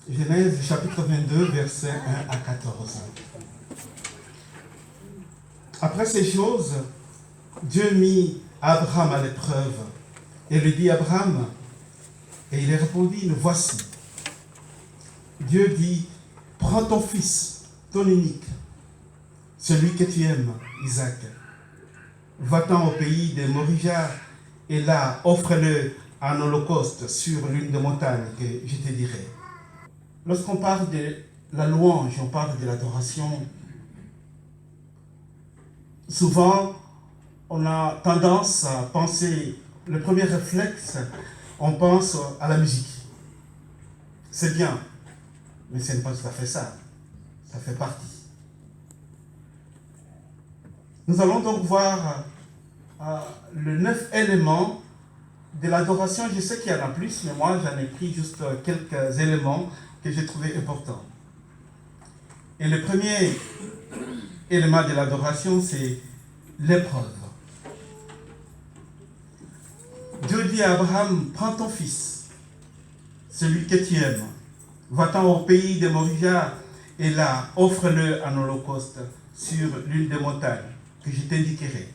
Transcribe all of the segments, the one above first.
Genèse chapitre 22, versets 1 à 14. Après ces choses, Dieu mit Abraham à l'épreuve et lui dit: Abraham. Et il répondit: me voici. Dieu dit: prends ton fils, ton unique, celui que tu aimes, Isaac. Va-t'en au pays des Moriah et là, offre-le en holocauste sur l'une des montagnes que je te dirai. Lorsqu'on parle de la louange, on parle de l'adoration, souvent on a tendance à penser, le premier réflexe, on pense à la musique. C'est bien, mais ce n'est pas tout à fait ça. Ça fait partie. Nous allons donc voir le 9 éléments de l'adoration. Je sais qu'il y en a plus, mais moi j'en ai pris juste quelques éléments que j'ai trouvé importants. Et le premier élément de l'adoration, c'est l'épreuve. Dieu dit à Abraham: prends ton fils, celui que tu aimes, va-t'en au pays des Moriah et là, offre-le en holocauste sur l'une des montagnes que je t'indiquerai.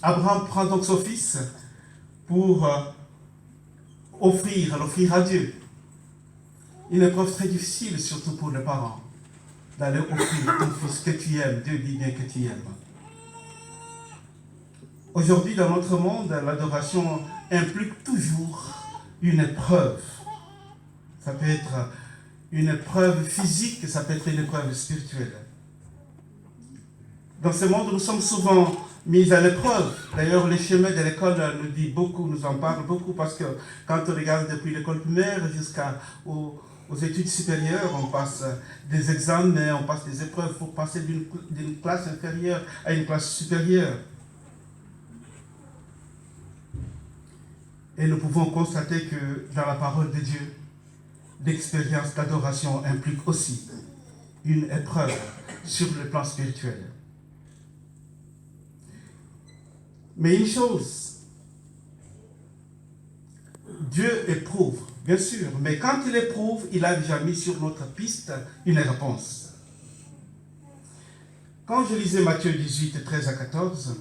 Abraham prend donc son fils pour l'offrir à Dieu. Une épreuve très difficile, surtout pour les parents, d'aller offrir ton fils que tu aimes. Dieu dit bien que tu aimes. Aujourd'hui, dans notre monde, l'adoration implique toujours une épreuve. Ça peut être une épreuve physique, ça peut être une épreuve spirituelle. Dans ce monde, nous sommes souvent mis à l'épreuve. D'ailleurs, les chemins de l'école nous dit beaucoup, nous en parlent beaucoup, parce que quand on regarde depuis l'école primaire jusqu'aux études supérieures, on passe des examens, on passe des épreuves pour passer d'une classe inférieure à une classe supérieure. Et nous pouvons constater que dans la parole de Dieu, l'expérience d'adoration implique aussi une épreuve sur le plan spirituel. Mais une chose, Dieu éprouve, bien sûr, mais quand il éprouve, il a déjà mis sur notre piste une réponse. Quand je lisais Matthieu 18, 13 à 14,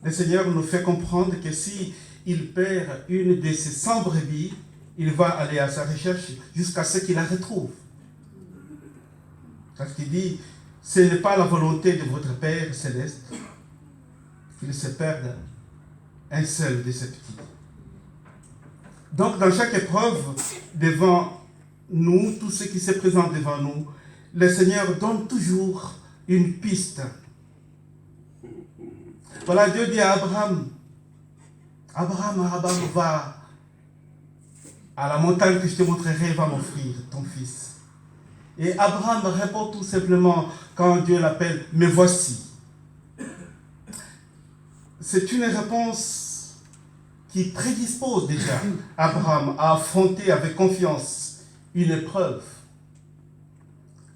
le Seigneur nous fait comprendre que si il perd une de ses 100 brebis, il va aller à sa recherche jusqu'à ce qu'il la retrouve. Parce qu'il dit, ce n'est pas la volonté de votre Père céleste qu'il se perde un seul de ses petits. Donc, dans chaque épreuve, devant nous, tout ce qui se présente devant nous, le Seigneur donne toujours une piste. Voilà, Dieu dit à Abraham, Abraham, va à la montagne que je te montrerai, va m'offrir ton fils. Et Abraham répond tout simplement, quand Dieu l'appelle, me voici. C'est une réponse qui prédispose déjà Abraham à affronter avec confiance une épreuve.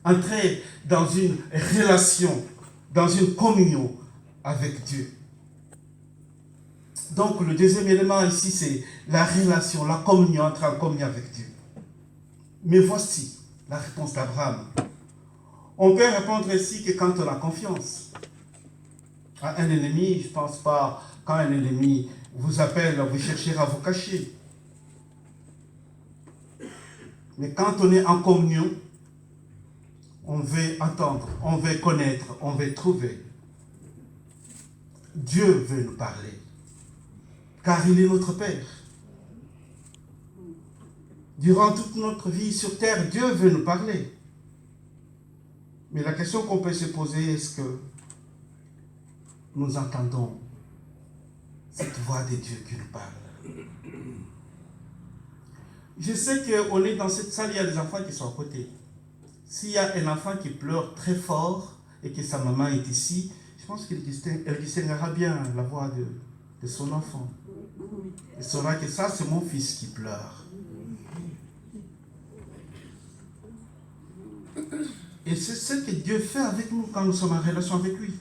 Entrer dans une relation, dans une communion avec Dieu. Donc le deuxième élément ici, c'est la relation, la communion, entrer en communion avec Dieu. Mais voici la réponse d'Abraham. On peut répondre ici que quand on a confiance à un ennemi, je ne pense pas, quand un ennemi vous appelle, vous chercherez à vous cacher. Mais quand on est en communion, on veut entendre, on veut connaître, on veut trouver. Dieu veut nous parler, car il est notre Père. Durant toute notre vie sur terre, Dieu veut nous parler. Mais la question qu'on peut se poser, est-ce que nous entendons cette voix de Dieu qui nous parle? Je sais qu'on est dans cette salle, il y a des enfants qui sont à côté. S'il y a un enfant qui pleure très fort et que sa maman est ici, je pense qu'elle distinguera bien la voix de son enfant. Elle saura que ça, c'est mon fils qui pleure. Et c'est ce que Dieu fait avec nous quand nous sommes en relation avec lui.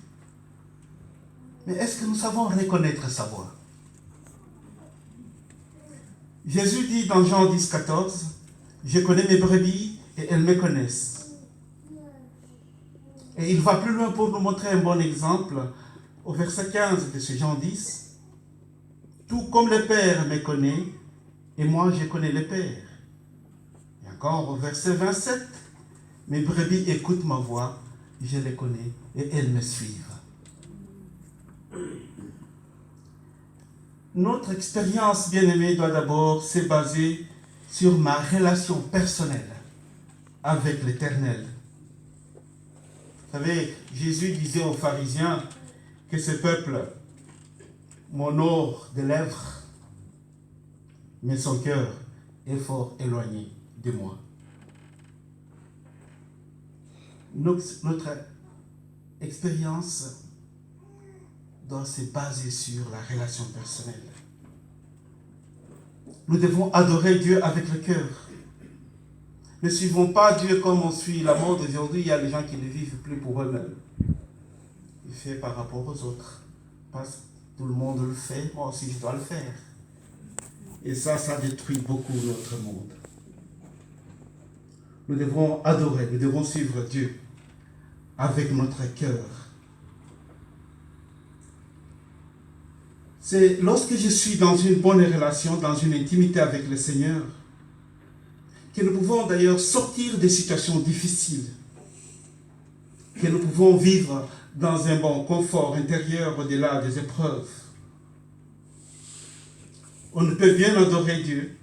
Mais est-ce que nous savons reconnaître sa voix? Jésus dit dans Jean 10, 14, Je connais mes brebis et elles me connaissent. Et il va plus loin pour nous montrer un bon exemple. Au verset 15 de ce Jean 10, tout comme le Père me connaît, et moi je connais le Père. Et encore au verset 27, mes brebis écoutent ma voix, je les connais et elles me suivent. Notre expérience, bien-aimée, doit d'abord se baser sur ma relation personnelle avec l'Éternel. Vous savez, Jésus disait aux pharisiens que ce peuple m'honore de lèvres, mais son cœur est fort éloigné de moi. Notre expérience doit se baser sur la relation personnelle. Nous devons adorer Dieu avec le cœur. Ne suivons pas Dieu comme on suit la mode aujourd'hui. Il y a des gens qui ne vivent plus pour eux-mêmes. Ils font par rapport aux autres. Parce que tout le monde le fait, moi aussi je dois le faire. Et ça détruit beaucoup notre monde. Nous devons adorer, nous devons suivre Dieu avec notre cœur. C'est lorsque je suis dans une bonne relation, dans une intimité avec le Seigneur, que nous pouvons d'ailleurs sortir des situations difficiles, que nous pouvons vivre dans un bon confort intérieur au-delà des épreuves. On ne peut bien adorer Dieu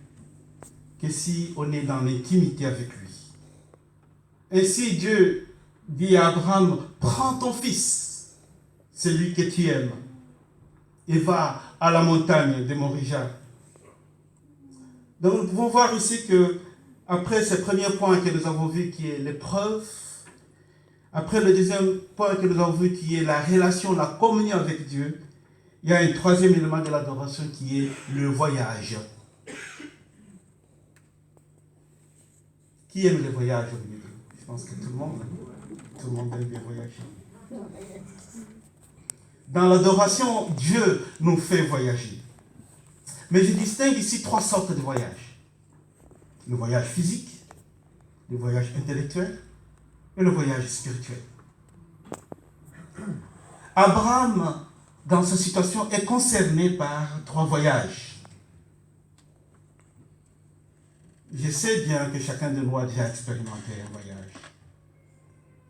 que si on est dans l'intimité avec lui. Ainsi Dieu dit à Abraham, prends ton fils, celui que tu aimes, et va à la montagne de Moriah. Donc nous pouvons voir ici que après ce premier point que nous avons vu qui est l'épreuve, après le deuxième point que nous avons vu qui est la relation, la communion avec Dieu, il y a un troisième élément de l'adoration qui est le voyage. Qui aime le voyage au milieu? Je pense que tout le monde aime bien voyager. Dans l'adoration, Dieu nous fait voyager. Mais je distingue ici trois sortes de voyages. Le voyage physique, le voyage intellectuel et le voyage spirituel. Abraham, dans sa situation, est concerné par trois voyages. Je sais bien que chacun de nous a déjà expérimenté un voyage.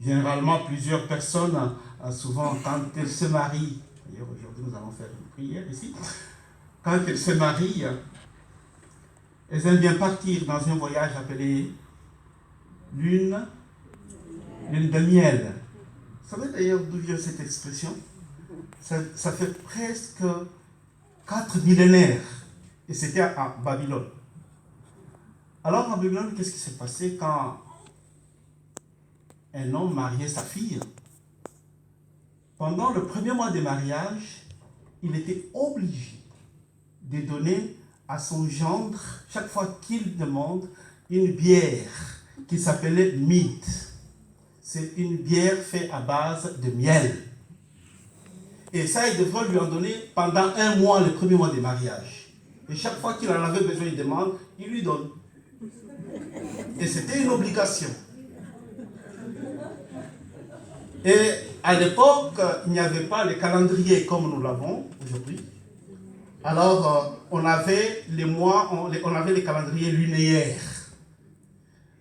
Généralement, plusieurs personnes, souvent quand elles se marient, d'ailleurs aujourd'hui nous allons faire une prière ici, quand elles se marient, elles aiment bien partir dans un voyage appelé lune de miel. Vous savez d'ailleurs d'où vient cette expression? Ça fait presque 4 millénaires et c'était à Babylone. Alors en Babylone, qu'est-ce qui s'est passé quand un homme mariait sa fille? Pendant le premier mois de mariage, il était obligé de donner à son gendre, chaque fois qu'il demande, une bière qui s'appelait mead. C'est une bière faite à base de miel. Et ça, il devrait lui en donner pendant 1 mois, le premier mois de mariage. Et chaque fois qu'il en avait besoin, il demande, il lui donne. Et c'était une obligation. Et à l'époque, il n'y avait pas le calendrier comme nous l'avons aujourd'hui. Alors, on avait les mois, on avait les calendriers lunaires.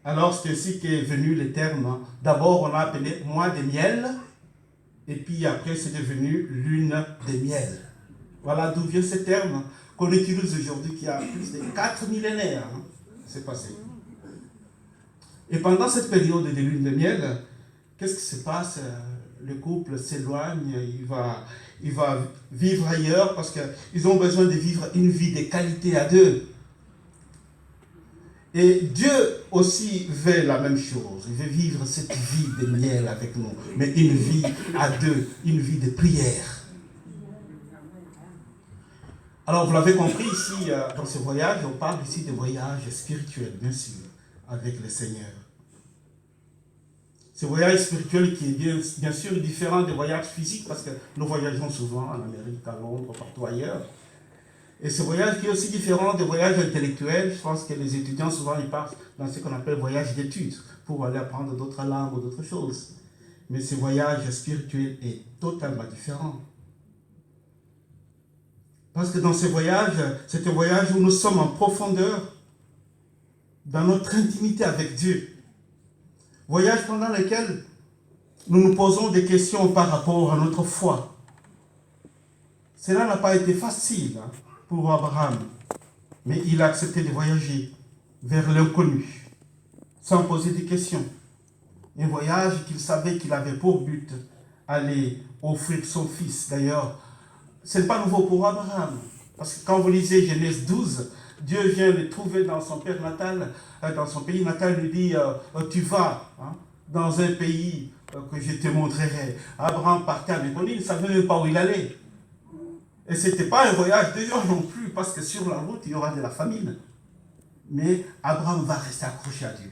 Alors, c'est ainsi qu'est venu le terme. D'abord, on a appelé mois de miel, et puis après, c'est devenu lune de miel. Voilà d'où vient ce terme qu'on utilise aujourd'hui, qui a plus de 4 millénaires. C'est passé. Et pendant cette période de lune de miel, qu'est-ce qui se passe? Le couple s'éloigne, il va vivre ailleurs parce qu'ils ont besoin de vivre une vie de qualité à deux. Et Dieu aussi veut la même chose. Il veut vivre cette vie de miel avec nous, mais une vie à deux, une vie de prière. Alors vous l'avez compris ici, dans ce voyage, on parle ici de voyage spirituel, bien sûr, avec le Seigneur. Ce voyage spirituel qui est bien sûr différent des voyages physiques, parce que nous voyageons souvent en Amérique, à Londres, partout ailleurs. Et ce voyage qui est aussi différent des voyages intellectuels, je pense que les étudiants souvent ils partent dans ce qu'on appelle voyage d'études pour aller apprendre d'autres langues ou d'autres choses. Mais ce voyage spirituel est totalement différent. Parce que dans ce voyage, c'est un voyage où nous sommes en profondeur dans notre intimité avec Dieu. Voyage pendant lequel nous nous posons des questions par rapport à notre foi. Cela n'a pas été facile pour Abraham, mais il a accepté de voyager vers l'inconnu, sans poser de questions. Un voyage qu'il savait qu'il avait pour but aller offrir son fils. D'ailleurs, ce n'est pas nouveau pour Abraham. Parce que quand vous lisez Genèse 12, Dieu vient le trouver dans son père natal, dans son pays natal, lui dit tu vas dans un pays que je te montrerai. Abraham partait avec lui, il ne savait même pas où il allait. Et ce n'était pas un voyage de jour non plus, parce que sur la route, il y aura de la famine. Mais Abraham va rester accroché à Dieu.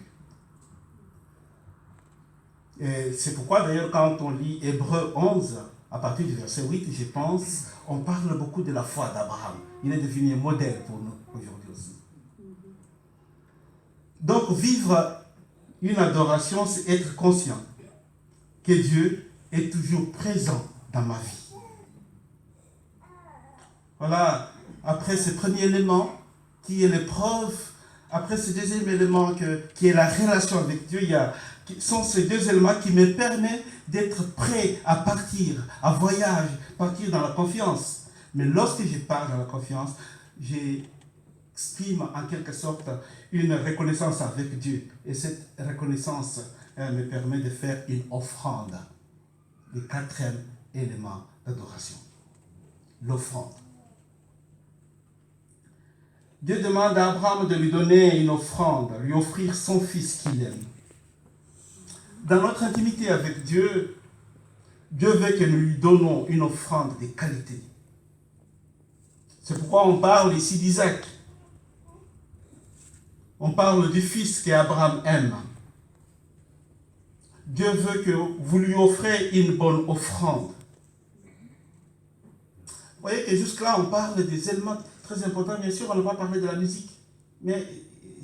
Et c'est pourquoi d'ailleurs quand on lit Hébreux 11, à partir du verset 8, je pense, on parle beaucoup de la foi d'Abraham. Il est devenu un modèle pour nous aujourd'hui aussi. Donc vivre une adoration, c'est être conscient que Dieu est toujours présent dans ma vie. Voilà, après ce premier élément qui est l'épreuve, après ce deuxième élément qui est la relation avec Dieu, sont ces deux éléments qui me permettent d'être prêt à partir, à voyager, partir dans la confiance. Mais lorsque je pars dans la confiance, j'exprime en quelque sorte une reconnaissance avec Dieu. Et cette reconnaissance me permet de faire une offrande. Le quatrième élément d'adoration. L'offrande. Dieu demande à Abraham de lui donner une offrande, lui offrir son fils qu'il aime. Dans notre intimité avec Dieu, Dieu veut que nous lui donnons une offrande de qualité. C'est pourquoi on parle ici d'Isaac. On parle du fils qu'Abraham aime. Dieu veut que vous lui offrez une bonne offrande. Vous voyez que jusque-là, on parle des éléments très importants. Bien sûr, on ne va pas parler de la musique, mais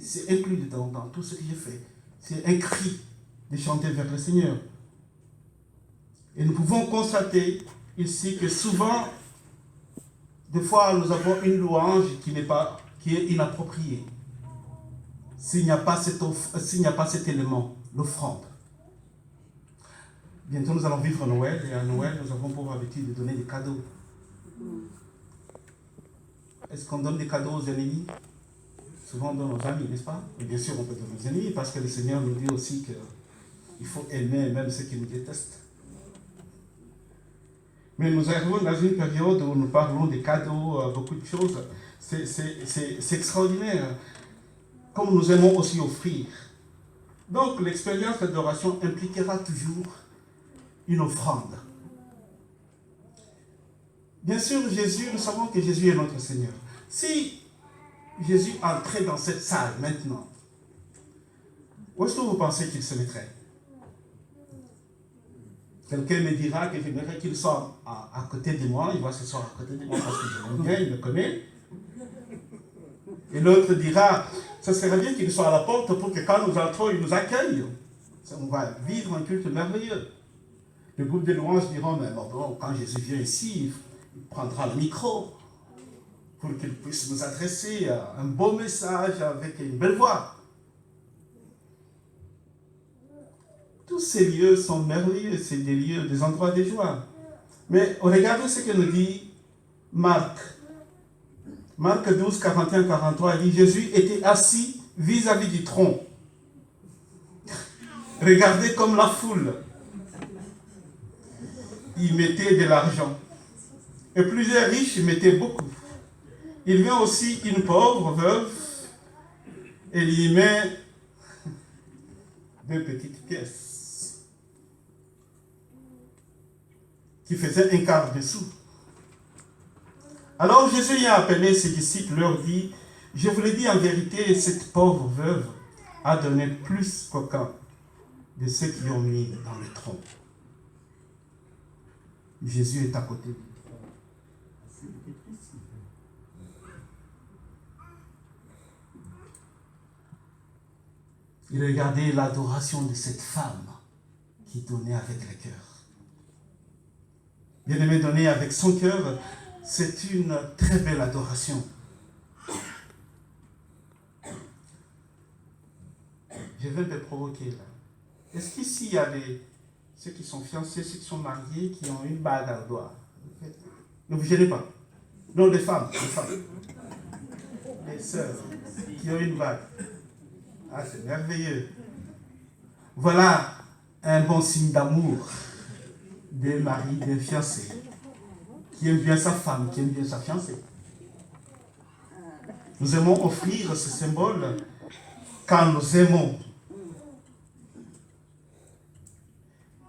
c'est inclus dans tout ce que j'ai fait. C'est un cri de chanter vers le Seigneur. Et nous pouvons constater ici que souvent, des fois, nous avons une louange qui est inappropriée. S'il n'y a pas cet élément, l'offrande. Bientôt, nous allons vivre Noël, et à Noël, nous avons pour habitude de donner des cadeaux. Est-ce qu'on donne des cadeaux aux ennemis? Souvent, on donne aux amis, n'est-ce pas? Et bien sûr, on peut donner aux ennemis, parce que le Seigneur nous dit aussi qu'il faut aimer même ceux qui nous détestent. Mais nous arrivons dans une période où nous parlons des cadeaux, beaucoup de choses. C'est extraordinaire. Comme nous aimons aussi offrir. Donc, l'expérience d'adoration impliquera toujours une offrande. Bien sûr, nous savons que Jésus est notre Seigneur. Si Jésus entrait dans cette salle maintenant, où est-ce que vous pensez qu'il se mettrait? Quelqu'un me dira que j'aimerais qu'il soit à côté de moi, il va se s'asseoir à côté de moi parce que je l'aime bien, il me connaît. Et l'autre dira, ça serait bien qu'il soit à la porte pour que quand nous entrons, il nous accueille. On va vivre un culte merveilleux. Le groupe de louanges diront, mais bon, quand Jésus vient ici, il prendra le micro pour qu'il puisse nous adresser un beau message avec une belle voix. Tous ces lieux sont merveilleux, c'est des lieux, des endroits de joie. Mais regardez ce que nous dit Marc. Marc 12, 41, 43, il dit, Jésus était assis vis-à-vis du trône. Regardez comme la foule. Il mettait de l'argent. Et plusieurs riches mettaient beaucoup. Il vient aussi une pauvre veuve et il y met 2 petites pièces qui faisaient un quart de sou. Alors Jésus a appelé ses disciples, leur dit, je vous le dis en vérité, cette pauvre veuve a donné plus qu'aucun de ceux qui ont mis dans le tronc. Jésus est à côté. Il regardait l'adoration de cette femme qui donnait avec le cœur. Bien-aimé, donner avec son cœur, c'est une très belle adoration. Je vais te provoquer là. Est-ce qu'ici il y a ceux qui sont fiancés, ceux qui sont mariés, qui ont une bague à la doigt? Ne vous gênez pas. Non, les femmes. Les sœurs qui ont une bague. Ah, c'est merveilleux. Voilà un bon signe d'amour des maris, des fiancés, qui aiment bien sa femme, qui aime bien sa fiancée. Nous aimons offrir ce symbole quand nous aimons.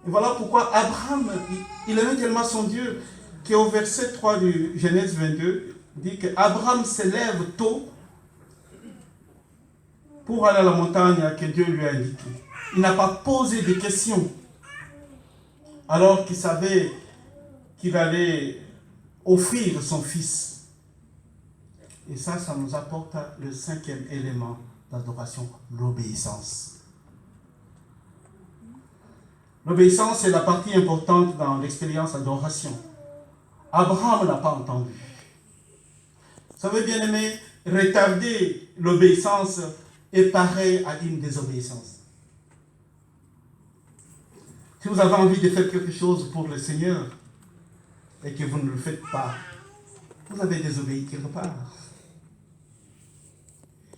Et voilà pourquoi Abraham, il aimait tellement son Dieu, qu'au verset 3 du Genèse 22, dit qu'Abraham se lève tôt pour aller à la montagne que Dieu lui a indiquée. Il n'a pas posé de questions, alors qu'il savait qu'il allait offrir son fils. Et ça nous apporte le 5e élément d'adoration, l'obéissance. L'obéissance est la partie importante dans l'expérience d'adoration. Abraham n'a pas entendu. Vous savez, bien aimé, retarder l'obéissance est pareil à une désobéissance. Si vous avez envie de faire quelque chose pour le Seigneur et que vous ne le faites pas, vous avez désobéi quelque part.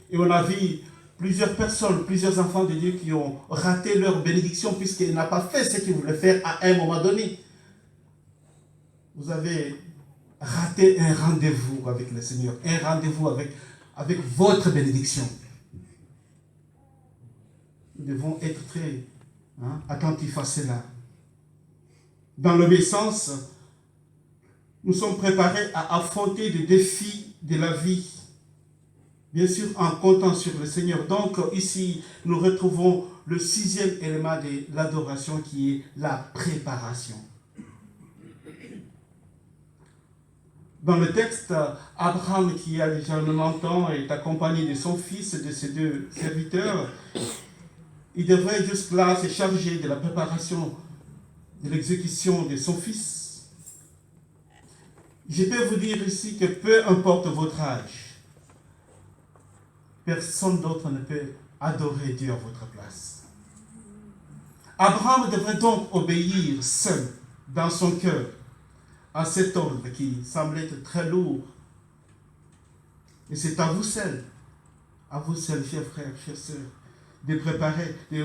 Et on a vu plusieurs personnes, plusieurs enfants de Dieu qui ont raté leur bénédiction puisqu'ils n'ont pas fait ce qu'ils voulaient faire à un moment donné. Vous avez raté un rendez-vous avec le Seigneur, un rendez-vous avec votre bénédiction. Nous devons être très attentifs à cela. Dans l'obéissance, nous sommes préparés à affronter les défis de la vie. Bien sûr, en comptant sur le Seigneur. Donc, ici, nous retrouvons le 6e élément de l'adoration qui est la préparation. Dans le texte, Abraham, qui a déjà 90 ans, est accompagné de son fils et de ses 2 serviteurs. Il devrait jusque-là se charger de la préparation de l'exécution de son fils. Je peux vous dire ici que peu importe votre âge, personne d'autre ne peut adorer Dieu à votre place. Abraham devrait donc obéir seul, dans son cœur, à cet ordre qui semble être très lourd. Et c'est à vous seuls, chers frères, chères sœurs, de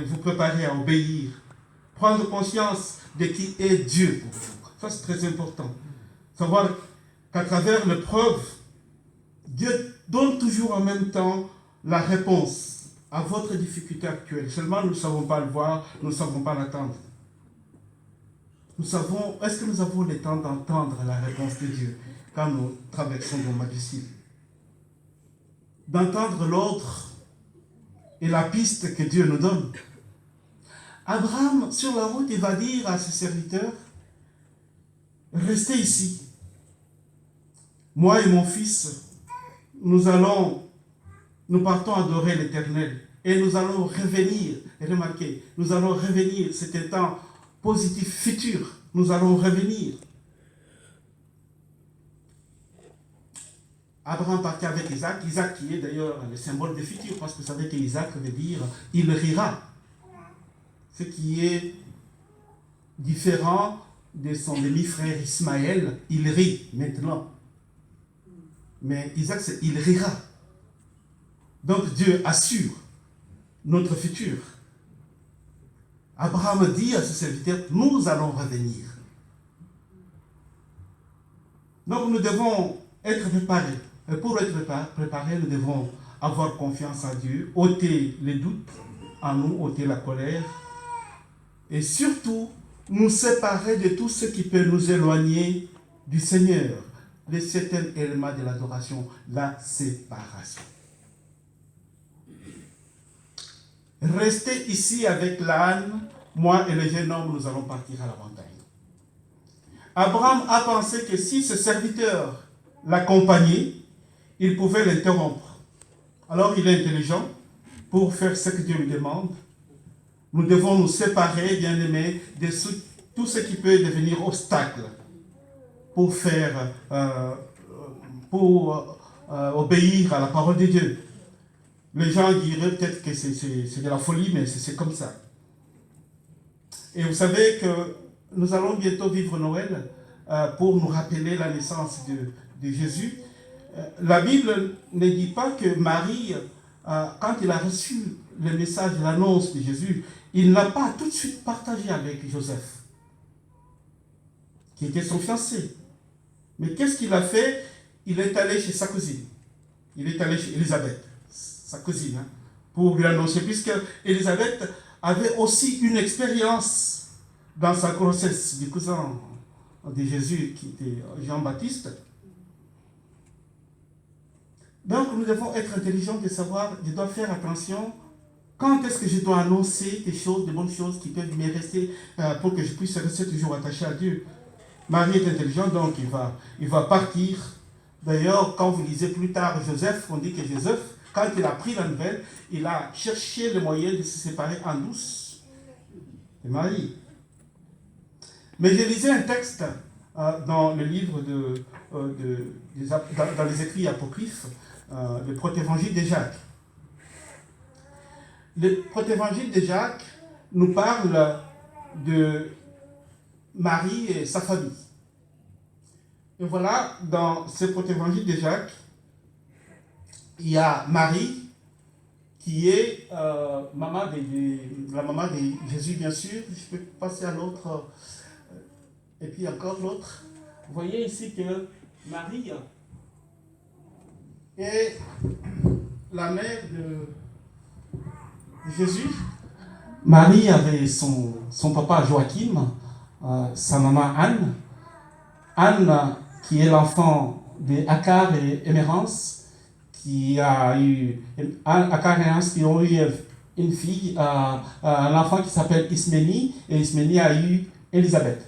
vous préparer à obéir. Prendre conscience de qui est Dieu pour vous. Ça, c'est très important. Savoir qu'à travers l'épreuve, Dieu donne toujours en même temps la réponse à votre difficulté actuelle. Seulement, nous ne savons pas le voir, nous ne savons pas l'attendre. Est-ce que nous avons le temps d'entendre la réponse de Dieu quand nous traversons des moments difficiles? D'entendre l'ordre et la piste que Dieu nous donne. Abraham, sur la route, il va dire à ses serviteurs, restez ici. Moi et mon fils, nous partons adorer l'Éternel et nous allons revenir. Et remarquez, nous allons revenir. C'est un temps positif futur. Nous allons revenir. Abraham partit avec Isaac. Isaac qui est d'ailleurs le symbole du futur, parce que vous savez qu'Isaac veut dire il rira. Ce qui est différent de son demi-frère Ismaël, il rit maintenant. Mais Isaac, c'est il rira. Donc Dieu assure notre futur. Abraham dit à ses serviteurs, nous allons revenir. Donc nous devons être préparés. Et pour être préparés, nous devons avoir confiance en Dieu, ôter les doutes en nous, ôter la colère. Et surtout, nous séparer de tout ce qui peut nous éloigner du Seigneur. Le 7e élément de l'adoration, la séparation. Restez ici avec l'âne, moi et le jeune homme, nous allons partir à la montagne. Abraham a pensé que si ce serviteur l'accompagnait, il pouvait l'interrompre. Alors il est intelligent, pour faire ce que Dieu lui demande. Nous devons nous séparer, bien-aimés, de tout ce qui peut devenir obstacle pour faire, obéir à la parole de Dieu. Les gens diraient peut-être que c'est de la folie, mais c'est comme ça. Et vous savez que nous allons bientôt vivre Noël pour nous rappeler la naissance de Jésus. La Bible ne dit pas que Marie, quand il a reçu le message, l'annonce de Jésus, il n'a pas tout de suite partagé avec Joseph, qui était son fiancé. Mais qu'est-ce qu'il a fait? Il est allé chez sa cousine. Il est allé chez Élisabeth, sa cousine, pour lui annoncer, puisque Élisabeth avait aussi une expérience dans sa grossesse du cousin de Jésus, qui était Jean-Baptiste. Donc nous devons être intelligents de savoir, je dois faire attention, quand est-ce que je dois annoncer des choses, de bonnes choses qui peuvent me rester, pour que je puisse rester toujours attaché à Dieu. Marie est intelligente, donc il va partir. D'ailleurs, quand vous lisez plus tard Joseph, on dit que Joseph, quand il a pris la nouvelle, il a cherché le moyen de se séparer en douce de Marie. Mais je lisais un texte dans le livre dans les écrits apocryphes, le protévangile de Jacques. Le protévangile de Jacques nous parle de Marie et sa famille. Et voilà, dans ce protévangile de Jacques, il y a Marie, qui est la maman de Jésus, bien sûr. Je peux passer à l'autre, et puis encore l'autre. Vous voyez ici que Marie est la mère de Jésus. Marie avait son papa Joachim, sa maman Anne. Anne, qui est l'enfant de Akar et Émérance, qui a eu Akar et Émérance qui ont eu une fille, un enfant qui s'appelle Isménie, et Isménie a eu Élisabeth.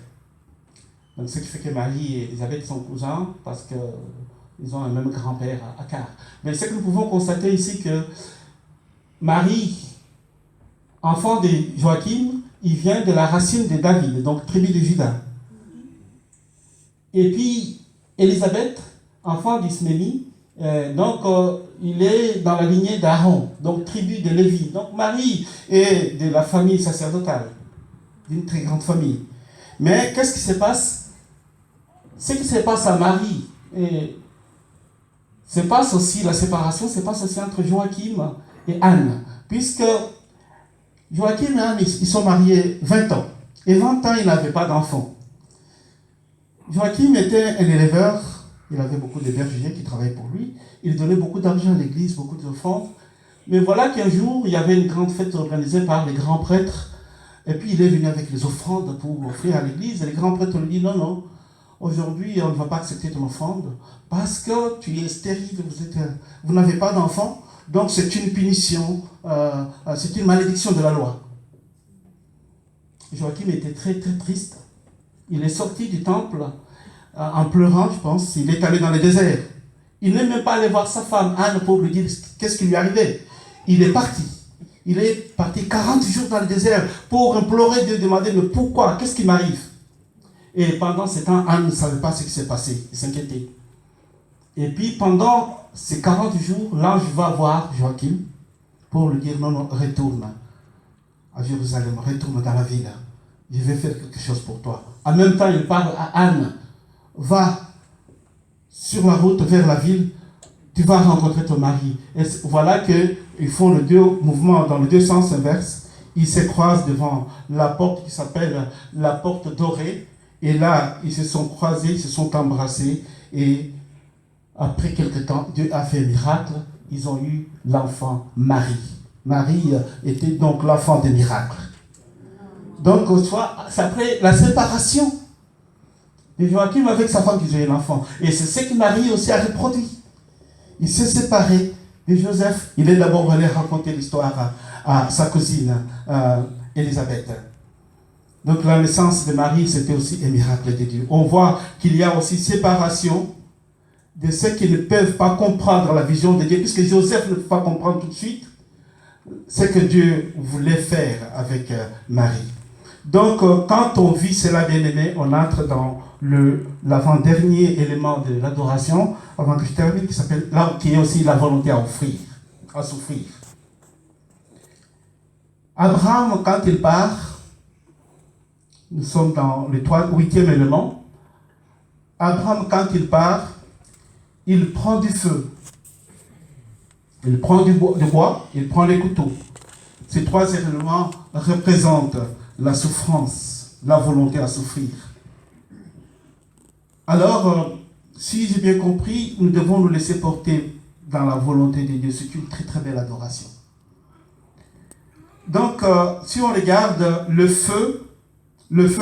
Donc ce qui fait que Marie et Élisabeth sont cousins parce qu'ils ont un même grand-père, Akar. Mais ce que nous pouvons constater ici, que Marie, enfant de Joachim, il vient de la racine de David, donc tribu de Juda. Et puis, Élisabeth, enfant d'Isménie, il est dans la lignée d'Aaron, donc tribu de Lévi. Donc Marie est de la famille sacerdotale, d'une très grande famille. Mais qu'est-ce qui se passe? Ce qui se passe à Marie, se passe aussi, la séparation se passe aussi entre Joachim et Anne, puisque Joachim et Anne, ils sont mariés 20 ans. Et 20 ans, ils n'avaient pas d'enfants. Joachim était un éleveur, il avait beaucoup de bergers qui travaillaient pour lui, il donnait beaucoup d'argent à l'église, beaucoup d'offrandes. Mais voilà qu'un jour, il y avait une grande fête organisée par les grands prêtres, et puis il est venu avec les offrandes pour offrir à l'église, et les grands prêtres lui disent non, aujourd'hui on ne va pas accepter ton offrande, parce que tu es stérile, vous n'avez pas d'enfant, donc c'est une punition, c'est une malédiction de la loi. Joachim était très très triste. Il est sorti du temple en pleurant, je pense. Il est allé dans le désert. Il n'est même pas allé voir sa femme, Anne, pour lui dire qu'est-ce qui lui arrivait. Il est parti. Il est parti 40 jours dans le désert pour implorer Dieu, demander, mais pourquoi? Qu'est-ce qui m'arrive? Et pendant ce temps, Anne ne savait pas ce qui s'est passé. Il s'inquiétait. Et puis, pendant ces 40 jours, l'ange va voir Joachim pour lui dire, non, retourne à Jérusalem, retourne dans la ville. Je vais faire quelque chose pour toi. En même temps, il parle à Anne. Va sur la route vers la ville, tu vas rencontrer ton mari. Et voilà qu'ils font les deux mouvements dans les deux sens inverses. Ils se croisent devant la porte qui s'appelle la porte dorée. Et là, ils se sont croisés, ils se sont embrassés. Et après quelque temps, Dieu a fait un miracle. Ils ont eu l'enfant Marie. Marie était donc l'enfant des miracles. Donc, c'est après la séparation de Joachim avec sa femme qui a eu l'enfant. Et c'est ce que Marie aussi a reproduit. Il s'est séparé de Joseph. Il est d'abord allé raconter l'histoire à sa cousine, Élisabeth. Donc, la naissance de Marie, c'était aussi un miracle de Dieu. On voit qu'il y a aussi séparation de ceux qui ne peuvent pas comprendre la vision de Dieu, puisque Joseph ne peut pas comprendre tout de suite. ce que Dieu voulait faire avec Marie. Donc, quand on vit cela, bien-aimé, on entre dans l'avant-dernier élément de l'adoration, avant que je termine, qui est aussi la volonté à offrir, à souffrir. Abraham, quand il part, nous sommes dans le 8e élément. Abraham, quand il part, il prend du feu, il prend du bois, il prend les couteaux. Ces 3 éléments représentent la souffrance, la volonté à souffrir. Alors, si j'ai bien compris, nous devons nous laisser porter dans la volonté de Dieu. C'est une très très belle adoration. Donc, si on regarde le feu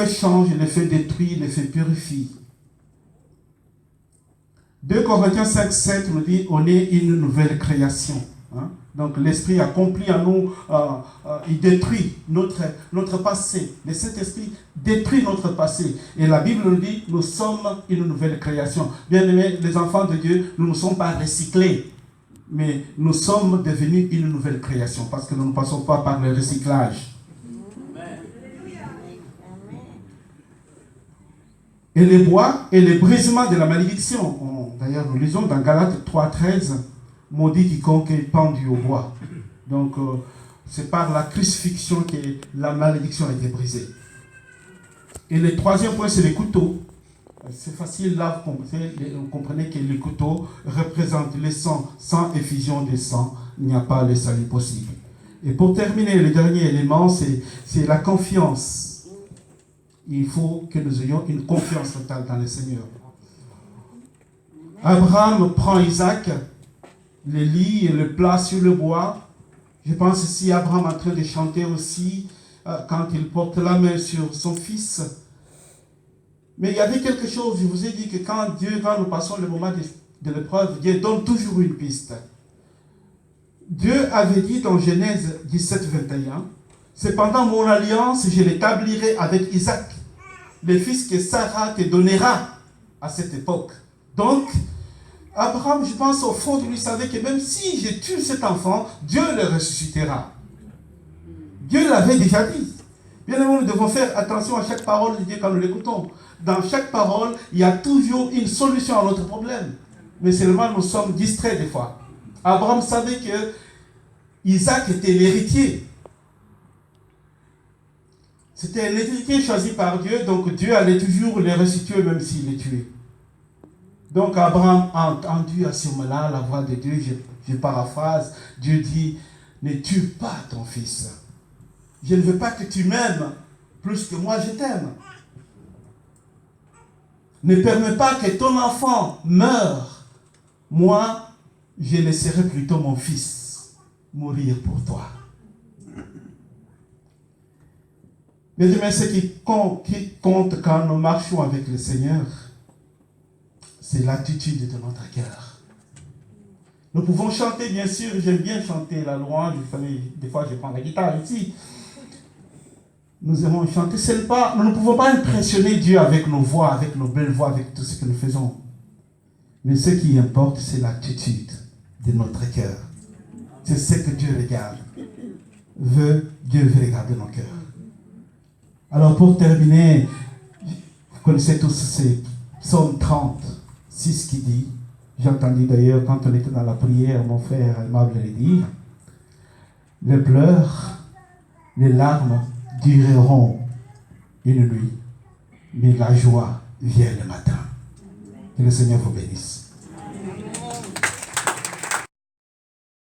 change, le feu détruit, le feu purifie. 2 Corinthiens 5:7 nous dit on est une nouvelle création. Hein? Donc l'Esprit accomplit en nous, il détruit notre passé. Le Saint-Esprit détruit notre passé. Et la Bible nous dit nous sommes une nouvelle création. Bien aimés, les enfants de Dieu, nous ne sommes pas recyclés, mais nous sommes devenus une nouvelle création parce que nous ne passons pas par le recyclage. Et les bois et les brisements de la malédiction. D'ailleurs, nous lisons dans Galates 3:13, maudit quiconque est pendu au bois. Donc, c'est par la crucifixion que la malédiction a été brisée. Et le 3e point, c'est les couteaux. C'est facile là, vous comprenez que les couteaux représentent le sang. Sans effusion de sang, il n'y a pas le salut possible. Et pour terminer, le dernier élément, c'est la confiance. Il faut que nous ayons une confiance totale dans le Seigneur. Abraham prend Isaac, le lit et le place sur le bois. Je pense ici Abraham est en train de chanter aussi quand il porte la main sur son fils. Mais il y avait quelque chose, je vous ai dit que quand nous passons le moment de l'épreuve, Dieu donne toujours une piste. Dieu avait dit dans Genèse 17:21, cependant mon alliance, je l'établirai avec Isaac, le fils que Sarah te donnera à cette époque. Donc, Abraham, je pense au fond de lui, savait que même si je tue cet enfant, Dieu le ressuscitera. Dieu l'avait déjà dit. Bien évidemment, nous devons faire attention à chaque parole de Dieu quand nous l'écoutons. Dans chaque parole, il y a toujours une solution à notre problème. Mais seulement nous sommes distraits des fois. Abraham savait que Isaac était l'héritier. C'était un héritier choisi par Dieu, donc Dieu allait toujours le restituer même s'il est tué. Donc Abraham a entendu à ce moment-là la voix de Dieu, je paraphrase, Dieu dit, ne tue pas ton fils. Je ne veux pas que tu m'aimes plus que moi je t'aime. Ne permets pas que ton enfant meure. Moi, je laisserai plutôt mon fils mourir pour toi. Mais ce qui compte quand nous marchons avec le Seigneur, c'est l'attitude de notre cœur. Nous pouvons chanter, bien sûr, j'aime bien chanter la louange, des fois je prends la guitare ici. Nous aimons chanter, nous ne pouvons pas impressionner Dieu avec nos voix, avec nos belles voix, avec tout ce que nous faisons. Mais ce qui importe, c'est l'attitude de notre cœur. C'est ce que Dieu regarde. Dieu veut regarder nos cœurs. Alors pour terminer, vous connaissez tous ces psaume 36 qui dit, j'ai entendu d'ailleurs quand on était dans la prière, mon frère aimable le dire, les pleurs, les larmes dureront une nuit, mais la joie vient le matin. Que le Seigneur vous bénisse.